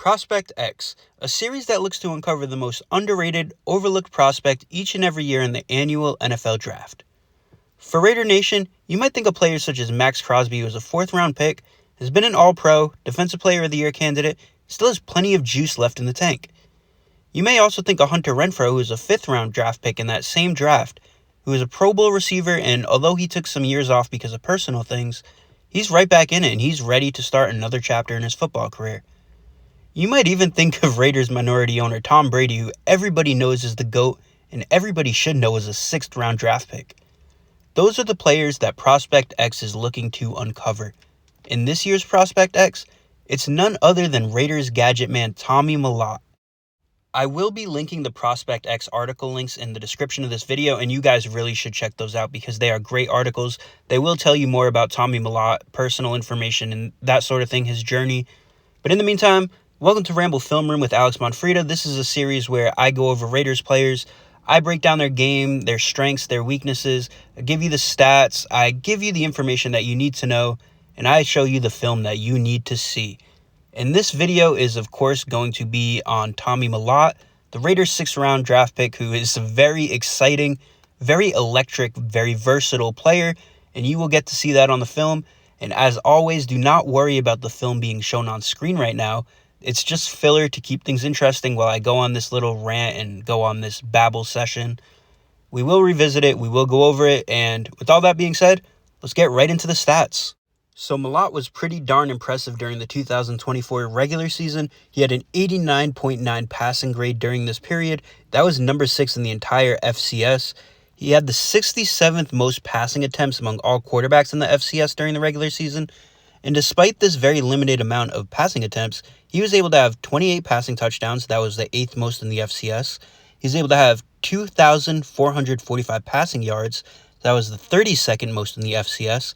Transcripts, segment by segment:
Prospect X, a series that looks to uncover the most underrated, overlooked prospect each and every year in the annual NFL Draft. For Raider Nation, you might think of players such as Max Crosby, who was a 4th-round pick, has been an All-Pro, Defensive Player of the Year candidate, still has plenty of juice left in the tank. You may also think of Hunter Renfrow, who was a 5th-round draft pick in that same draft, who is a Pro Bowl receiver, and although he took some years off because of personal things, he's right back in it, and he's ready to start another chapter in his football career. You might even think of Raiders minority owner Tom Brady, who everybody knows is the GOAT, and everybody should know is a 6th-round draft pick. Those are the players that Prospect X is looking to uncover. In this year's Prospect X, it's none other than Raiders gadget man Tommy Malot. I will be linking the Prospect X article links in the description of this video, and you guys really should check those out because they are great articles. They will tell you more about Tommy Malot, personal information, and that sort of thing, his journey. But in the meantime, welcome to Ramble Film Room with AlexMonfreda. This is a series where I go over Raiders players. I break down their game, their strengths, their weaknesses. I give you the stats. I give you the information that you need to know, and I show you the film that you need to see. And this video is, of course, going to be on Tommy Malot, the Raiders 6th-round draft pick, who is a very exciting, very electric, very versatile player, and you will get to see that on the film. And as always, do not worry about the film being shown on screen right now. It's just filler to keep things interesting while I go on this little rant and go on this babble session. We will revisit it, we will go over it, and with all that being said, let's get right into the stats. So Malot was pretty darn impressive during the 2024 regular season. He had an 89.9 passing grade during this period. That was number 6 in the entire FCS. He had the 67th most passing attempts among all quarterbacks in the FCS during the regular season. And despite this very limited amount of passing attempts, he was able to have 28 passing touchdowns. That was the 8th most in the FCS. He was able to have 2,445 passing yards. That was the 32nd most in the FCS.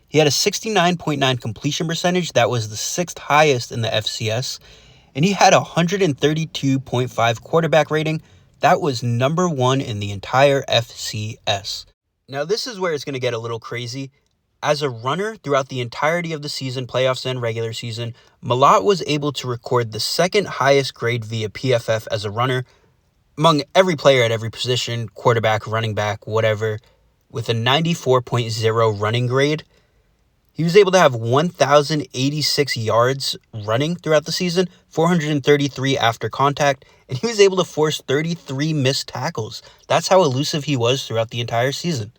He had a 69.9 completion percentage. That was the 6th highest in the FCS. And he had a 132.5 quarterback rating. That was number 1 in the entire FCS. Now, this is where it's going to get a little crazy. As a runner throughout the entirety of the season, playoffs and regular season, Malot was able to record the 2nd highest grade via PFF as a runner among every player at every position, quarterback, running back, whatever, with a 94.0 running grade. He was able to have 1,086 yards running throughout the season, 433 after contact, and he was able to force 33 missed tackles. That's how elusive he was throughout the entire season.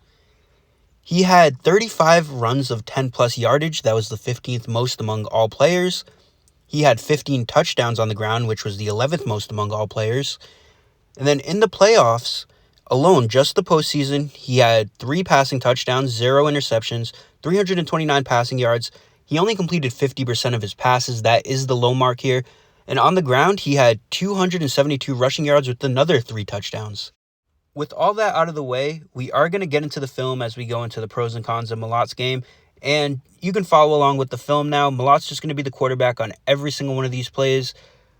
He had 35 runs of 10-plus yardage. That was the 15th most among all players. He had 15 touchdowns on the ground, which was the 11th most among all players. And then in the playoffs alone, just the postseason, he had 3 passing touchdowns, 0 interceptions, 329 passing yards. He only completed 50% of his passes. That is the low mark here. And on the ground, he had 272 rushing yards with another 3 touchdowns. With all that out of the way, we are going to get into the film as we go into the pros and cons of Malot's game. And you can follow along with the film now. Malot's just going to be the quarterback on every single one of these plays.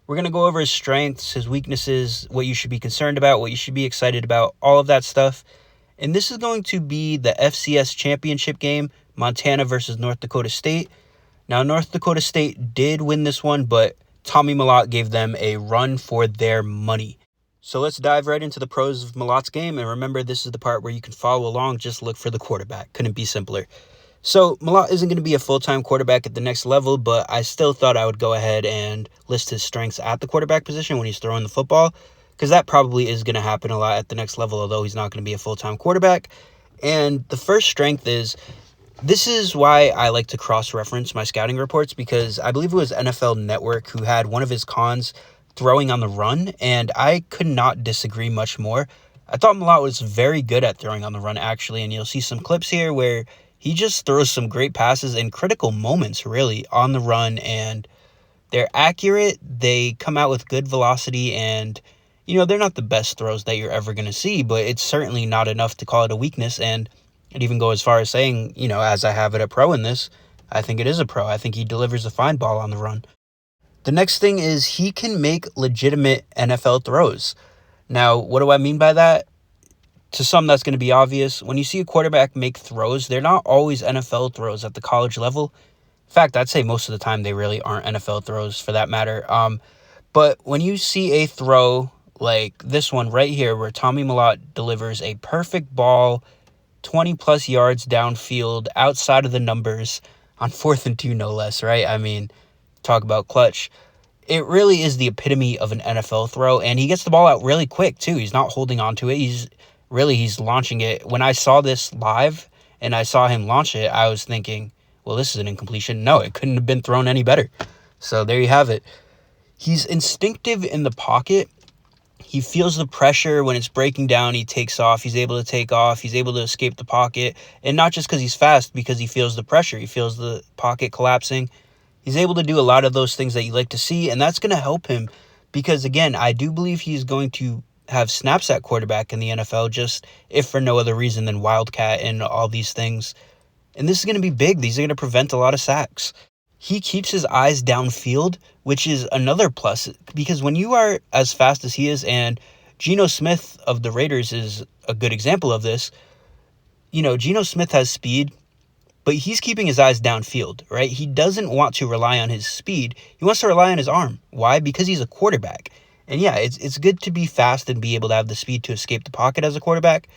We're going to go over his strengths, his weaknesses, what you should be concerned about, what you should be excited about, all of that stuff. And this is going to be the FCS championship game, Montana versus North Dakota State. Now, North Dakota State did win this one, but Tommy Malot gave them a run for their money. So let's dive right into the pros of Malot's game. And remember, this is the part where you can follow along. Just look for the quarterback. Couldn't be simpler. So Malot isn't going to be a full-time quarterback at the next level, but I still thought I would go ahead and list his strengths at the quarterback position when he's throwing the football, because that probably is going to happen a lot at the next level, although he's not going to be a full-time quarterback. And the first strength is, this is why I like to cross-reference my scouting reports, because I believe it was NFL Network who had one of his cons throwing on the run, and I could not disagree much more. I thought Malot was very good at throwing on the run, actually, and you'll see some clips here where he just throws some great passes in critical moments, really, on the run, and they're accurate, they come out with good velocity, and, you know, they're not the best throws that you're ever going to see, but it's certainly not enough to call it a weakness, and I'd even go as far as saying, you know, as I have it a pro in this, I think it is a pro. I think he delivers a fine ball on the run. The next thing is he can make legitimate NFL throws. Now, what do I mean by that? To some, that's going to be obvious. When you see a quarterback make throws, they're not always NFL throws at the college level. In fact, I'd say most of the time they really aren't NFL throws for that matter. But when you see a throw like this one right here where Tommy Mellott delivers a perfect ball 20 plus yards downfield outside of the numbers on 4th and 2, no less, right? I mean, talk about clutch. It really is the epitome of an NFL throw, and he gets the ball out really quick too. He's not holding on to it. He's launching it. When I saw this live and I saw him launch it, I was thinking, well, this is an incompletion. No, it couldn't have been thrown any better. So there you have it. He's instinctive in the pocket. He feels the pressure when it's breaking down. He takes off. He's able to take off. He's able to escape the pocket. And not just because he's fast, because he feels the pressure. He feels the pocket collapsing. He's able to do a lot of those things that you like to see, and that's going to help him because, again, I do believe he's going to have snaps at quarterback in the NFL, just if for no other reason than Wildcat and all these things. And this is going to be big. These are going to prevent a lot of sacks. He keeps his eyes downfield, which is another plus, because when you are as fast as he is, and Geno Smith of the Raiders is a good example of this, Geno Smith has speed, but he's keeping his eyes downfield, right? He doesn't want to rely on his speed. He wants to rely on his arm. Why? Because he's a quarterback. And yeah, it's good to be fast and be able to have the speed to escape the pocket as a quarterback,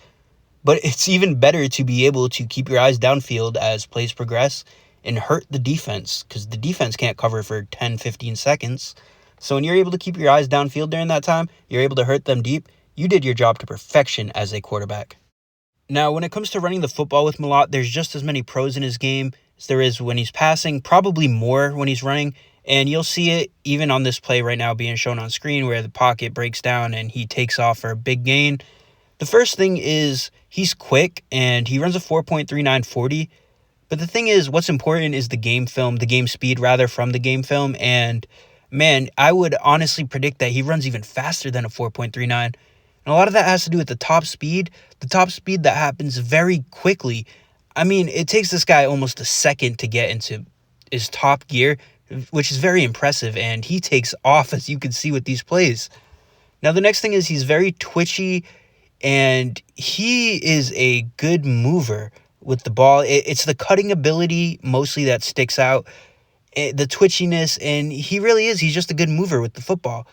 but it's even better to be able to keep your eyes downfield as plays progress and hurt the defense, because the defense can't cover for 10, 15 seconds. So when you're able to keep your eyes downfield during that time, you're able to hurt them deep. You did your job to perfection as a quarterback. Now, when it comes to running the football with Malot, there's just as many pros in his game as there is when he's passing, probably more when he's running. And you'll see it even on this play right now being shown on screen where the pocket breaks down and he takes off for a big gain. The first thing is he's quick and he runs a 4.39 40. But the thing is, what's important is the game speed from the game film. And man, I would honestly predict that he runs even faster than a 4.39. And a lot of that has to do with the top speed that happens very quickly. I mean, it takes this guy almost a second to get into his top gear, which is very impressive. And he takes off, as you can see with these plays. Now, the next thing is he's very twitchy and he is a good mover with the ball. It's the cutting ability mostly that sticks out, the twitchiness, and he really is. He's just a good mover with the football.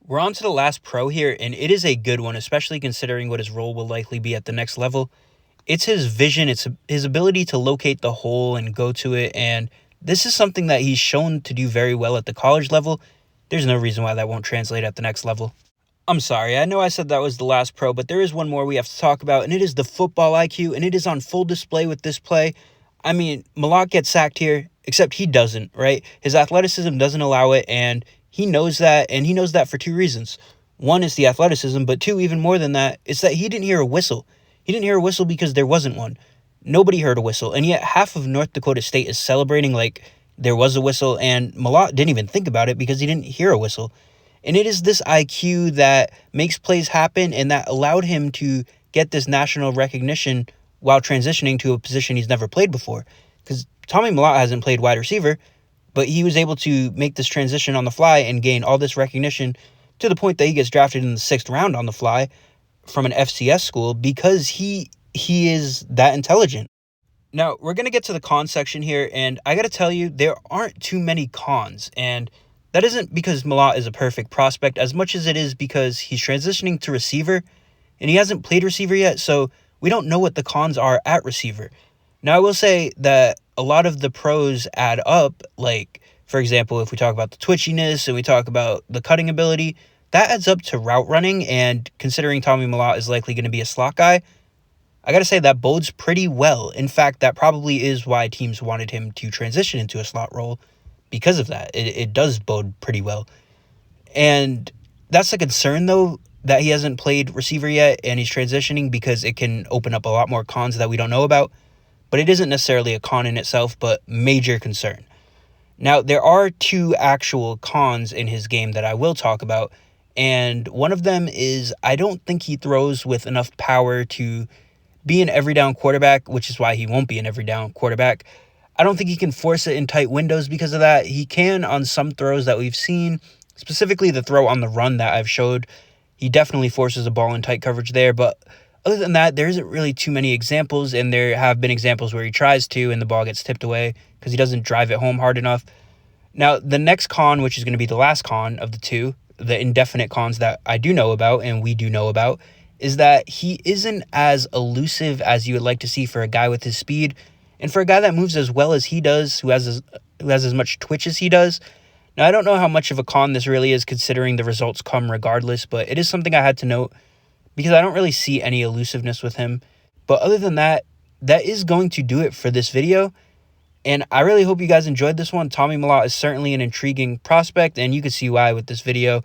We're on to the last pro here, and it is a good one, especially considering what his role will likely be at the next level. It's his vision. It's his ability to locate the hole and go to it, and this is something that he's shown to do very well at the college level. There's no reason why that won't translate at the next level. I'm sorry, I know I said that was the last pro, but there is one more we have to talk about, and it is the football IQ, and it is on full display with this play. I mean, Malot gets sacked here, except he doesn't, right? His athleticism doesn't allow it, and he knows that, and he knows that for two reasons. One is the athleticism, but two, even more than that, is that he didn't hear a whistle. He didn't hear a whistle because there wasn't one. Nobody heard a whistle, and yet half of North Dakota State is celebrating like there was a whistle, and Malot didn't even think about it because he didn't hear a whistle. And it is this IQ that makes plays happen and that allowed him to get this national recognition while transitioning to a position he's never played before. Because Tommy Malot hasn't played wide receiver, but he was able to make this transition on the fly and gain all this recognition to the point that he gets drafted in the 6th round on the fly from an FCS school because he is that intelligent. Now, we're going to get to the con section here, and I got to tell you, there aren't too many cons, and that isn't because Malot is a perfect prospect as much as it is because he's transitioning to receiver and he hasn't played receiver yet, so we don't know what the cons are at receiver. Now, I will say that a lot of the pros add up, like, for example, if we talk about the twitchiness and we talk about the cutting ability, that adds up to route running, and considering Tommy Malot is likely going to be a slot guy, I got to say that bodes pretty well. In fact, that probably is why teams wanted him to transition into a slot role. Because of that, it does bode pretty well. And that's a concern, though, that he hasn't played receiver yet and he's transitioning because it can open up a lot more cons that we don't know about. But it isn't necessarily a con in itself, but major concern. Now, there are two actual cons in his game that I will talk about. And one of them is I don't think he throws with enough power to be an every down quarterback, which is why he won't be an every down quarterback. I don't think he can force it in tight windows because of that. He can on some throws that we've seen, specifically the throw on the run that I've showed. He definitely forces a ball in tight coverage there, but other than that, there isn't really too many examples, and there have been examples where he tries to and the ball gets tipped away because he doesn't drive it home hard enough. Now, the next con, which is going to be the last con of the two, the indefinite cons that I do know about and we do know about, is that he isn't as elusive as you would like to see for a guy with his speed, and for a guy that moves as well as he does, who has as much twitch as he does. Now, I don't know how much of a con this really is, considering the results come regardless, but it is something I had to note because I don't really see any elusiveness with him. But other than that, that is going to do it for this video. And I really hope you guys enjoyed this one. Tommy Mellott is certainly an intriguing prospect, and you can see why with this video.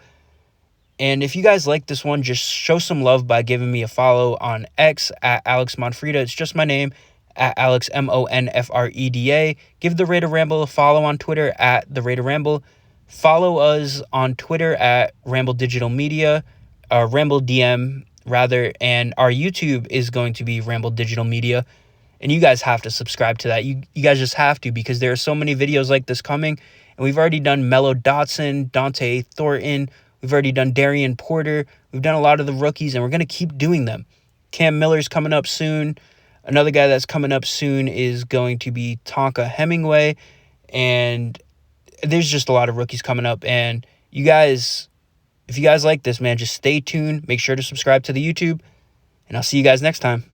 And if you guys like this one, just show some love by giving me a follow on X at AlexMonfreda. It's just my name, at AlexMonfreda. Give TheRaiderRamble a follow on Twitter at TheRaiderRamble. Follow us on Twitter at Ramble Digital Media, RambleDM rather, and our YouTube is going to be Ramble Digital Media. And you guys have to subscribe to that. You guys just have to, because there are so many videos like this coming. And we've already done Mellott Dotson, Dante Thornton. We've already done Darien Porter. We've done a lot of the rookies, and we're going to keep doing them. Cam Miller's coming up soon. Another guy that's coming up soon is going to be Tonka Hemingway. And there's just a lot of rookies coming up. And you guys, if you guys like this, man, just stay tuned. Make sure to subscribe to the YouTube. And I'll see you guys next time.